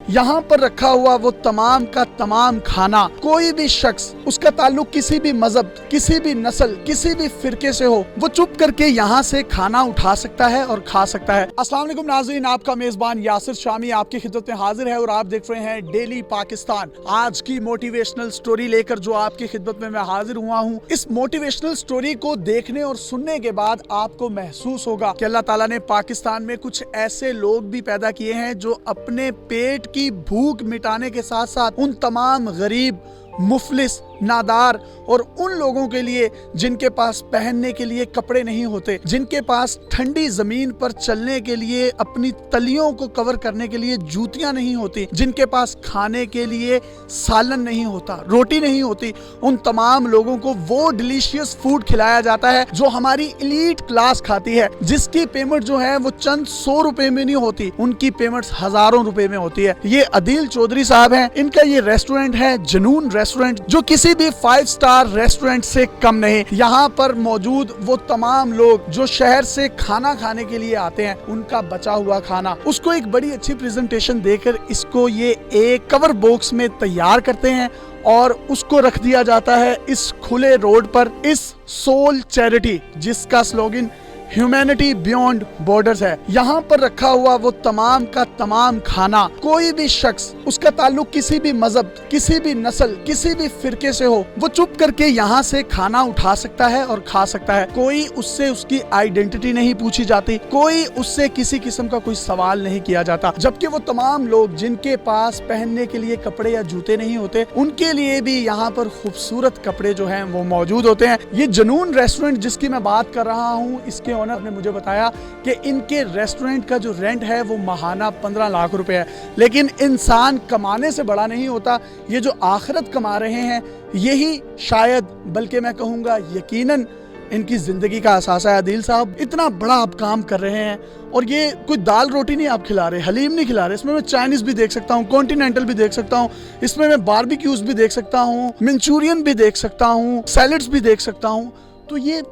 यहाँ पर रखा हुआ वो तमाम का तमाम खाना, कोई भी शख्स उसका ताल्लुक किसी भी मजहब, किसी भी नस्ल, किसी भी फिरके से हो, वो चुप करके यहाँ से खाना उठा सकता है और खा सकता है। अस्सलाम वालेकुम नाज़रीन, आपका मेजबान यासिर शामी आपकी खिदमत में हाजिर है और आप देख रहे हैं डेली पाकिस्तान। आज की मोटिवेशनल स्टोरी लेकर जो आपकी खिदमत में मैं हाजिर हुआ हूँ। इस मोटिवेशनल स्टोरी को देखने और सुनने के बाद आपको महसूस होगा कि अल्लाह ताला ने पाकिस्तान में कुछ ऐसे लोग भी पैदा किए हैं जो अपने पेट की भूख मिटाने के साथ साथ उन तमाम गरीब, मुफलिस, नादार और उन लोगों के लिए जिनके पास पहनने के लिए कपड़े नहीं होते, जिनके पास ठंडी जमीन पर चलने के लिए अपनी तलियों को कवर करने के लिए जूतियां नहीं होती, जिनके पास खाने के लिए सालन नहीं होता, रोटी नहीं होती, उन तमाम लोगों को वो डिलीशियस फूड खिलाया जाता है जो हमारी एलीट क्लास खाती है, जिसकी पेमेंट जो है वो चंद 100 रुपए में नहीं होती, उनकी पेमेंट हजारों रुपए में होती है। ये अदील चौधरी साहब हैं, इनका ये रेस्टोरेंट है जनून रेस्टोरेंट, जो किसी भी 5 स्टार रेस्टोरेंट से कम नहीं। यहाँ पर मौजूद वो तमाम लोग जो शहर से खाना खाने के लिए आते हैं, उनका बचा हुआ खाना, उसको एक बड़ी अच्छी प्रेजेंटेशन देकर इसको ये एक कवर बॉक्स में तैयार करते हैं और उसको रख दिया जाता है इस खुले रोड पर, इस सोल चैरिटी जिसका स्लोगन ह्यूमैनिटी बियॉन्ड बॉर्डर्स है। यहाँ पर रखा हुआ वो तमाम का तमाम खाना, कोई भी शख्स उसका ताल्लुक किसी भी मजहब, किसी भी नस्ल, किसी भी फिरके से हो, वो चुप करके यहाँ से खाना उठा सकता है और खा सकता है। कोई उससे उसकी आइडेंटिटी नहीं पूछी जाती, कोई उससे किसी किस्म का कोई सवाल नहीं किया जाता। जबकि वो तमाम लोग जिनके पास पहनने के लिए कपड़े या जूते नहीं होते, उनके लिए भी यहाँ पर खूबसूरत कपड़े जो हैं वो मौजूद होते हैं। ये जनून रेस्टोरेंट जिसकी मैं बात कर रहा हूँ, इसके ओनर ने मुझे बताया कि इनके रेस्टोरेंट का जो रेंट है वो माहाना 15 लाख रुपए है। लेकिन इंसान कमाने से बड़ा नहीं होता, ये जो आखिरत कमा रहे हैं यही शायद, बल्कि मैं कहूँगा यकीनन, इनकी जिंदगी का असास है। अदील साहब इतना बड़ा आप काम कर रहे हैं और ये कोई दाल रोटी नहीं आप खिला रहे, हलीम नहीं खिला रहे, इसमें मैं चाइनीज भी देख सकता हूँ, कॉन्टिनेंटल भी देख सकता हूँ, इसमें मैं बारबेक्यूज भी देख सकता हूँ, मंचूरियन भी देख सकता हूँ, सैलड्स भी देख सकता हूँ। तो ये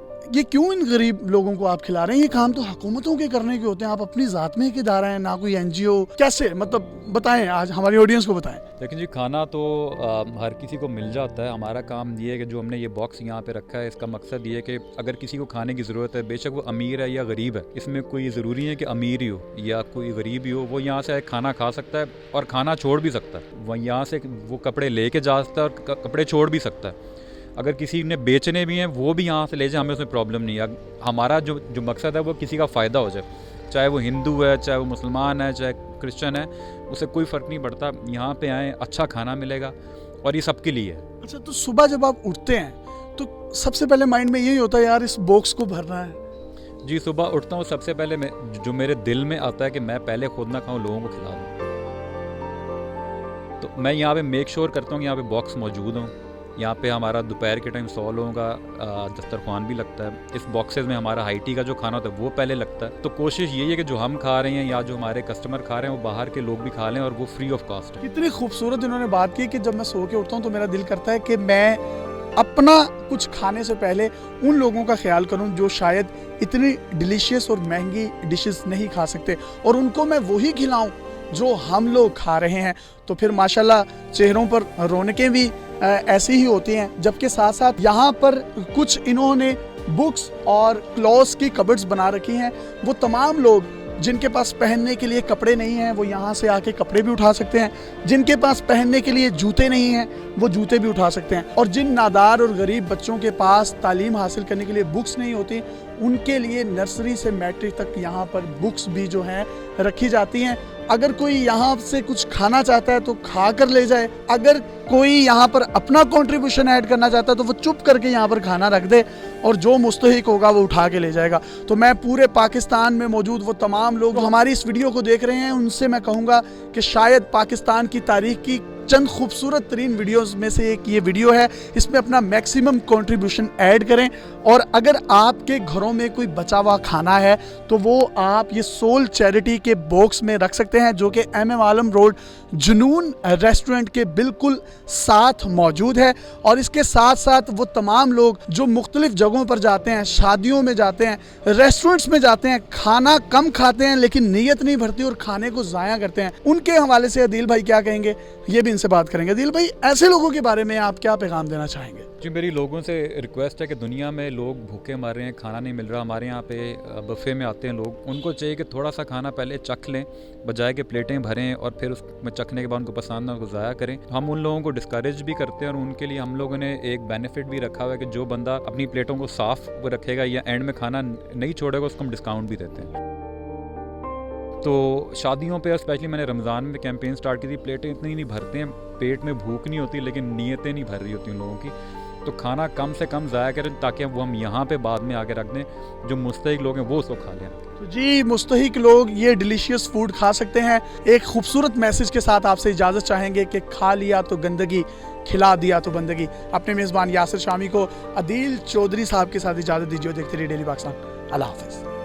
क्यों इन गरीब लोगों को आप खिला रहे हैं? ये काम तो हुकूमतों के करने के होते हैं, आप अपनी ज़ात में एक इदारा है, ना कोई एनजीओ। कैसे, मतलब बताएं, आज हमारी ऑडियंस को बताएं। लेकिन जी खाना तो हर किसी को मिल जाता है। हमारा काम ये है कि जो हमने ये बॉक्स यहाँ पे रखा है, इसका मकसद ये है कि अगर किसी को खाने की ज़रूरत है, बेशक वो अमीर है या गरीब है, इसमें कोई ज़रूरी है कि अमीर ही हो या कोई गरीब ही हो, वो यहाँ से खाना खा सकता है और खाना छोड़ भी सकता है। वह यहाँ से वो कपड़े लेके जा सकता है और कपड़े छोड़ भी सकता है। अगर किसी ने बेचने भी हैं वो भी यहाँ से ले जाए, हमें उसमें प्रॉब्लम नहीं है। हमारा जो मकसद है वो किसी का फ़ायदा हो जाए, चाहे वो हिंदू है, चाहे वो मुसलमान है, चाहे क्रिश्चियन है, उसे कोई फ़र्क नहीं पड़ता। यहाँ पे आएँ, अच्छा खाना मिलेगा और ये सबके लिए है। अच्छा, तो सुबह जब आप उठते हैं तो सबसे पहले माइंड में यही होता है यार इस बॉक्स को भरना है? जी, सुबह उठता हूँ, सबसे पहले जो मेरे दिल में आता है कि मैं पहले खुद ना खाऊँ, लोगों को खिला दूँ। तो मैं यहाँ पे मेक श्योर करता हूँ कि यहाँ पे बॉक्स मौजूद हों। यहाँ पे हमारा दोपहर के टाइम 100 लोगों का दस्तरखान भी लगता है। इस बॉक्सेस में हमारा हाई टी का जो खाना होता है वो पहले लगता है। तो कोशिश यही है कि जो हम खा रहे हैं या जो हमारे कस्टमर खा रहे हैं वो बाहर के लोग भी खा लें और वो फ्री ऑफ कॉस्ट है। कितनी खूबसूरत इन्होंने बात की कि जब मैं सो के उठता हूँ तो मेरा दिल करता है कि मैं अपना कुछ खाने से पहले उन लोगों का ख्याल करूं जो शायद इतनी डिलीशियस और महंगी डिशेस नहीं खा सकते, और उनको मैं वही खिलाऊं जो हम लोग खा रहे हैं। तो फिर माशाल्लाह चेहरों पर रौनकें भी ऐसी ही होती हैं। जबकि साथ साथ यहाँ पर कुछ इन्होंने बुक्स और क्लॉथ्स की कबर्ड्स बना रखी हैं। वो तमाम लोग जिनके पास पहनने के लिए कपड़े नहीं हैं वो यहाँ से आके कपड़े भी उठा सकते हैं, जिनके पास पहनने के लिए जूते नहीं हैं वो जूते भी उठा सकते हैं, और जिन नादार और गरीब बच्चों के पास तालीम हासिल करने के लिए बुक्स नहीं होती, उनके लिए नर्सरी से मैट्रिक तक यहाँ पर बुक्स भी जो हैं रखी जाती हैं। अगर कोई यहाँ से कुछ खाना चाहता है तो खा कर ले जाए, अगर कोई यहाँ पर अपना कंट्रीब्यूशन ऐड करना चाहता है तो वो चुप करके यहाँ पर खाना रख दे और जो मुस्तहिक होगा वो उठा के ले जाएगा। तो मैं पूरे पाकिस्तान में मौजूद वो तमाम लोग जो हमारी इस वीडियो को देख रहे हैं उनसे मैं कहूँगा कि शायद पाकिस्तान की तारीख की चंद खूबसूरत तरीन वीडियोस में से एक ये वीडियो है। इसमें अपना मैक्सिमम कंट्रीब्यूशन ऐड करें और अगर आपके घरों में कोई बचा हुआ खाना है तो वो आप ये सोल चैरिटी के बॉक्स में रख सकते हैं, जो कि MM आलम रोड जुनून रेस्टोरेंट के बिल्कुल साथ मौजूद है। और इसके साथ साथ वो तमाम लोग जो मुख्तलिफ जगहों पर जाते हैं, शादियों में जाते हैं, रेस्टोरेंट्स में जाते हैं, खाना कम खाते हैं लेकिन नीयत नहीं भरती और खाने को ज़ाया करते हैं, उनके हवाले से अदील भाई क्या कहेंगे, ये भी इनसे बात करेंगे। अदील भाई, ऐसे लोगों के बारे में आप क्या पैगाम देना चाहेंगे? जी, मेरी लोगों से रिक्वेस्ट है कि दुनिया में लोग भूखे मर रहे हैं, खाना नहीं मिल रहा। हमारे यहाँ पे बफ़े में आते हैं लोग, उनको चाहिए कि थोड़ा सा खाना पहले चख लें, बजाय के प्लेटें भरें और फिर उसमें चखने के बाद उनको पसंद ना उनको ज़ाया करें। हम उन लोगों को डिस्करेज भी करते हैं और उनके लिए हम लोगों ने एक बेनिफिट भी रखा हुआ है कि जो बंदा अपनी प्लेटों को साफ़ रखेगा या एंड में खाना नहीं छोड़ेगा उसको हम डिस्काउंट भी देते हैं। तो शादियों पे स्पेशली मैंने रमज़ान में कैंपेन स्टार्ट की थी। प्लेटें इतनी नहीं भरते हैं, पेट में भूख नहीं होती लेकिन नीयतें नहीं भर रही होती उन लोगों की। तो खाना कम से कम ज़ाया करें ताकि वो हम यहाँ पे बाद में आके रख दें, जो मुस्तहिक लोग हैं वो उसको खा लें। तो जी, मुस्तहिक लोग ये डिलीशियस फूड खा सकते हैं। एक खूबसूरत मैसेज के साथ आपसे इजाज़त चाहेंगे कि खा लिया तो गंदगी, खिला दिया तो बंदगी। अपने मेज़बान यासिर शामी को अदील चौधरी साहब के साथ इजाज़त दीजिए। देखते रहिए डेली पाकिस्तान। अल्लाह हाफ़िज़।